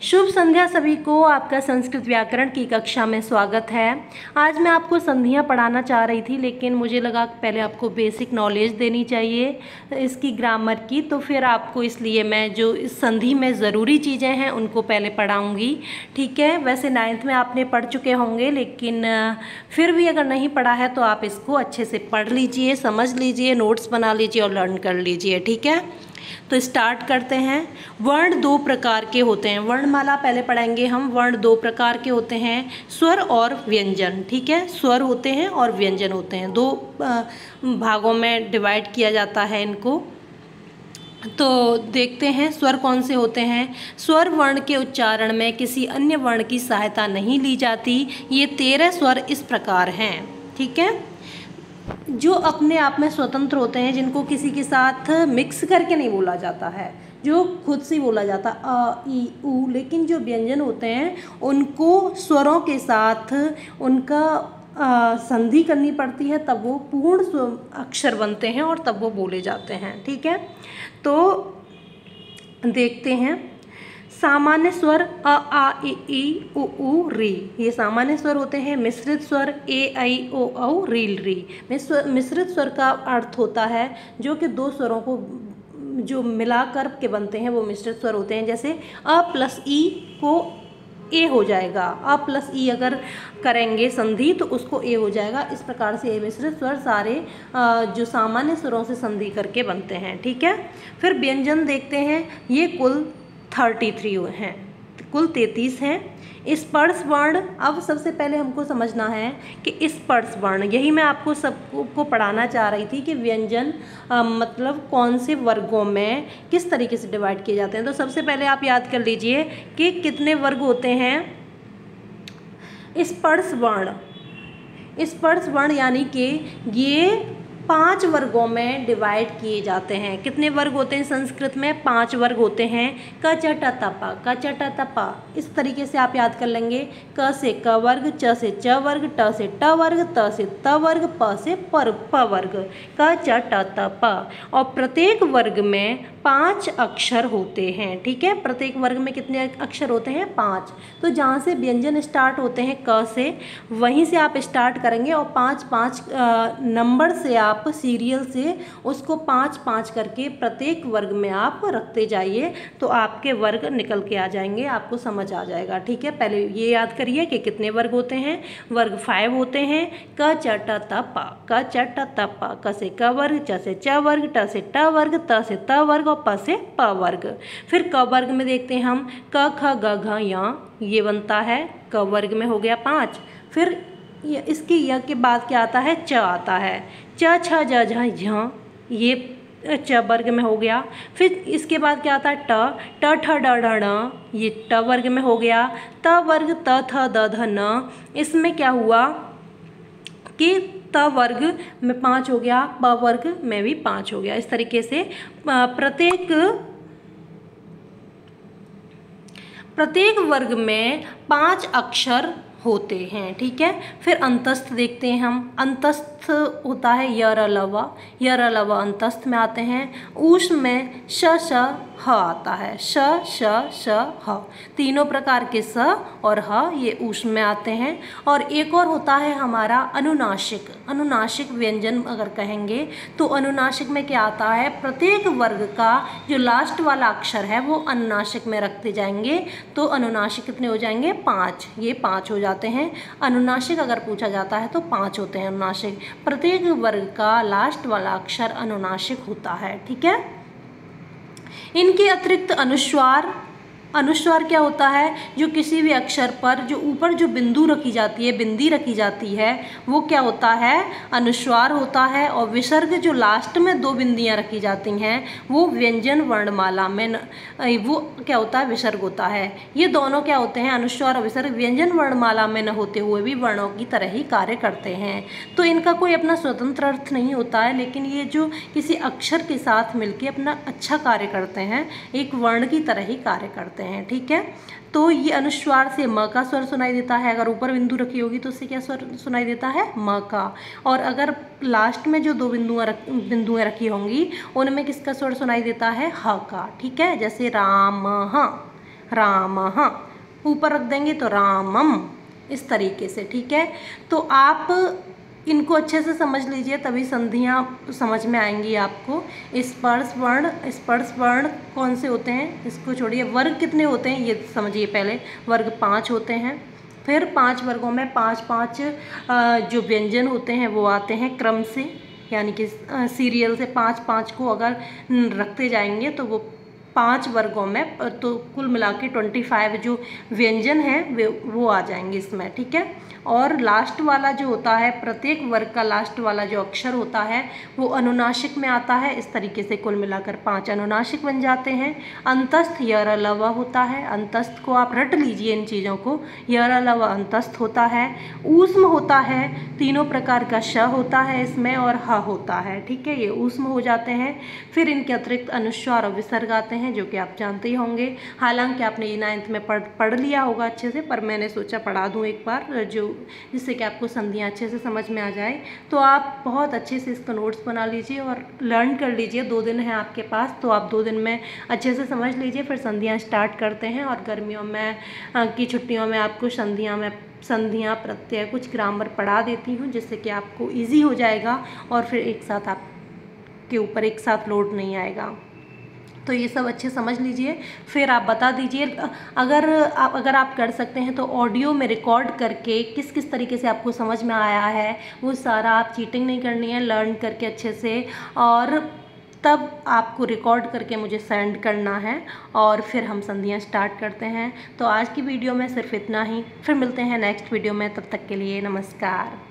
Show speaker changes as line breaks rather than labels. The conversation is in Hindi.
शुभ संध्या सभी को। आपका संस्कृत व्याकरण की कक्षा में स्वागत है। आज मैं आपको संधियाँ पढ़ाना चाह रही थी, लेकिन मुझे लगा कि पहले आपको बेसिक नॉलेज देनी चाहिए इसकी ग्रामर की, तो फिर आपको इसलिए मैं जो इस संधि में ज़रूरी चीज़ें हैं उनको पहले पढ़ाऊँगी। ठीक है, वैसे 9th में आपने पढ़ चुके होंगे, लेकिन फिर भी अगर नहीं पढ़ा है तो आप इसको अच्छे से पढ़ लीजिए, समझ लीजिए, नोट्स बना लीजिए और लर्न कर लीजिए। ठीक है, तो स्टार्ट करते हैं। वर्ण दो प्रकार के होते हैं। वर्णमाला पहले पढ़ेंगे हम। वर्ण दो प्रकार के होते हैं, स्वर और व्यंजन। ठीक है, स्वर होते हैं और व्यंजन होते हैं। दो भागों में डिवाइड किया जाता है इनको। तो देखते हैं स्वर कौन से होते हैं। स्वर वर्ण के उच्चारण में किसी अन्य वर्ण की सहायता नहीं ली जाती। ये 13 स्वर इस प्रकार हैं। ठीक है, जो अपने आप में स्वतंत्र होते हैं, जिनको किसी के साथ मिक्स करके नहीं बोला जाता है, जो खुद से बोला जाता अ ई उ। लेकिन जो व्यंजन होते हैं उनको स्वरों के साथ उनका संधि करनी पड़ती है, तब वो पूर्ण अक्षर बनते हैं और तब वो बोले जाते हैं। ठीक है, तो देखते हैं। सामान्य स्वर अ आ इ ई उ ऊ री, ये सामान्य स्वर होते हैं। मिश्रित स्वर ए ऐ ओ औ रील री। मिश्रित स्वर का अर्थ होता है जो कि दो स्वरों को जो मिलाकर के बनते हैं वो मिश्रित स्वर होते हैं। जैसे अ प्लस ई को ए हो जाएगा, अ प्लस ई अगर करेंगे संधि तो उसको ए हो जाएगा। इस प्रकार से ये मिश्रित स्वर सारे जो सामान्य स्वरों से संधि करके बनते हैं। ठीक है, फिर व्यंजन देखते हैं। ये कुल 33 हैं, कुल 33 हैं। स्पर्श वर्ण, अब सबसे पहले हमको समझना है कि स्पर्श वर्ण, यही मैं आपको सबको पढ़ाना चाह रही थी कि व्यंजन मतलब कौन से वर्गों में किस तरीके से डिवाइड किए जाते हैं। तो सबसे पहले आप याद कर लीजिए कि कितने वर्ग होते हैं। स्पर्श वर्ण, स्पर्श वर्ण यानी कि ये 5 वर्गों में डिवाइड किए जाते हैं। कितने वर्ग होते हैं संस्कृत में? 5 वर्ग होते हैं। क च ट त प, क च ट त प, इस तरीके से आप याद कर लेंगे। क से क वर्ग, च से च वर्ग, ट से ट वर्ग, त से त वर्ग, प से प वर्ग, क च ट त प। और प्रत्येक वर्ग में 5 अक्षर होते हैं। ठीक है, प्रत्येक वर्ग में कितने अक्षर होते हैं? 5। तो जहाँ से व्यंजन स्टार्ट होते हैं क से, वहीं से आप स्टार्ट करेंगे और 5-5 नंबर से आप सीरियल से उसको 5-5 करके प्रत्येक वर्ग में आप रखते जाइए, तो आपके वर्ग निकल के आ जाएंगे, आपको समझ आ जाएगा। ठीक है, पहले ये याद करिए कि कितने वर्ग होते हैं। वर्ग 5 होते हैं। क च ट त प, क च ट त प, क से क वर्ग, च से च वर्ग, ट से ट वर्ग, त से त वर्ग और प से प वर्ग। फिर क वर्ग में देखते हैं हम। क ख ग घ य, ये बनता है क वर्ग में, हो गया 5। फिर इसके य के बाद क्या आता है? च आता है। च छ ज झ झ, ये च वर्ग में हो गया। फिर इसके बाद क्या आता है? ट ठ ड ढ ण, ये ट वर्ग में हो गया। त वर्ग त थ द ध न, इसमें क्या हुआ कि त वर्ग में 5 हो गया, प वर्ग में भी 5 हो गया। इस तरीके से प्रत्येक वर्ग में 5 अक्षर होते हैं। ठीक है, फिर अंतस्थ देखते हैं हम। अंतस्थ होता है य र ल व, य र ल व अंतस्थ में आते हैं। ऊष्म में श श ह आता है, श श श ह। तीनों प्रकार के स और ह ये ऊष्म में आते हैं। और एक और होता है हमारा अनुनासिक। अनुनासिक व्यंजन अगर कहेंगे तो अनुनासिक में क्या आता है? प्रत्येक वर्ग का जो लास्ट वाला अक्षर है वो अनुनासिक में रखते जाएंगे, तो अनुनासिक कितने हो जाएंगे? 5। ये 5 हो जाते हैं। अनुनासिक अगर पूछा जाता है तो 5 होते हैं अनुनासिक। प्रत्येक वर्ग का लास्ट वाला अक्षर अनुनासिक होता है। ठीक है, इनके अतिरिक्त अनुस्वार। अनुस्वार क्या होता है? जो किसी भी अक्षर पर जो ऊपर जो बिंदु रखी जाती है, बिंदी रखी जाती है, वो क्या होता है? अनुस्वार होता है। और विसर्ग, जो लास्ट में 2 बिंदियां रखी जाती हैं, वो व्यंजन वर्णमाला में वो क्या होता है? विसर्ग होता है। ये दोनों क्या होते हैं? अनुस्वार और विसर्ग व्यंजन वर्णमाला में न होते हुए भी वर्णों की तरह ही कार्य करते हैं। तो इनका कोई अपना स्वतंत्र अर्थ नहीं होता है, लेकिन ये जो किसी अक्षर के साथ मिलके अपना अच्छा कार्य करते हैं, एक वर्ण की तरह ही कार्य करते हैं। ठीक है, तो ये अनुस्वार से म का स्वर सुनाई देता है। अगर ऊपर बिंदु रखी होगी तो उससे क्या स्वर सुनाई देता है? म का। और अगर लास्ट में जो 2 बिंदुएं रखी होंगी उनमें किसका स्वर सुनाई देता है? ह का। ठीक है, जैसे राम, रामः, ऊपर रख देंगे तो रामम, इस तरीके से। ठीक है, तो आप इनको अच्छे से समझ लीजिए, तभी संधियाँ समझ में आएंगी आपको। स्पर्श वर्ण कौन से होते हैं इसको छोड़िए, वर्ग कितने होते हैं ये समझिए पहले। वर्ग 5 होते हैं, फिर 5 वर्गों में 5-5 जो व्यंजन होते हैं वो आते हैं क्रम से, यानी कि सीरियल से 5-5 को अगर रखते जाएंगे तो वो 5 वर्गों में, तो कुल मिला के 25 जो व्यंजन हैं वो आ जाएंगे इसमें। ठीक है, और लास्ट वाला जो होता है, प्रत्येक वर्ग का लास्ट वाला जो अक्षर होता है वो अनुनासिक में आता है। इस तरीके से कुल मिलाकर 5 अनुनासिक बन जाते हैं। अंतस्थ यर लव होता है, अंतस्थ को आप रट लीजिए इन चीज़ों को, यर लव अंतस्थ होता है। ऊष्म होता है, तीनों प्रकार का श होता है इसमें और ह होता है। ठीक है, ये ऊष्म हो जाते हैं। फिर इनके अतिरिक्त अनुस्वार और विसर्ग आते हैं जो कि आप जानते ही होंगे, हालांकि आपने ये 9th में पढ़ लिया होगा अच्छे से, पर मैंने सोचा पढ़ा दूँ एक बार, जिससे कि आपको संधियाँ अच्छे से समझ में आ जाए। तो आप बहुत अच्छे से इसका नोट्स बना लीजिए और लर्न कर लीजिए। 2 दिन है आपके पास, तो आप 2 दिन में अच्छे से समझ लीजिए, फिर संधियाँ स्टार्ट करते हैं। और गर्मियों में की छुट्टियों में आपको संधियाँ प्रत्यय कुछ ग्रामर पढ़ा देती हूँ, जिससे कि आपको ईजी हो जाएगा और फिर एक साथ आपके ऊपर एक साथ लोड नहीं आएगा। तो ये सब अच्छे समझ लीजिए, फिर आप बता दीजिए। अगर आप कर सकते हैं तो ऑडियो में रिकॉर्ड करके किस किस तरीके से आपको समझ में आया है वो सारा, आप चीटिंग नहीं करनी है, लर्न करके अच्छे से, और तब आपको रिकॉर्ड करके मुझे सेंड करना है और फिर हम संधियाँ स्टार्ट करते हैं। तो आज की वीडियो में सिर्फ इतना ही, फिर मिलते हैं नेक्स्ट वीडियो में, तब तक के लिए नमस्कार।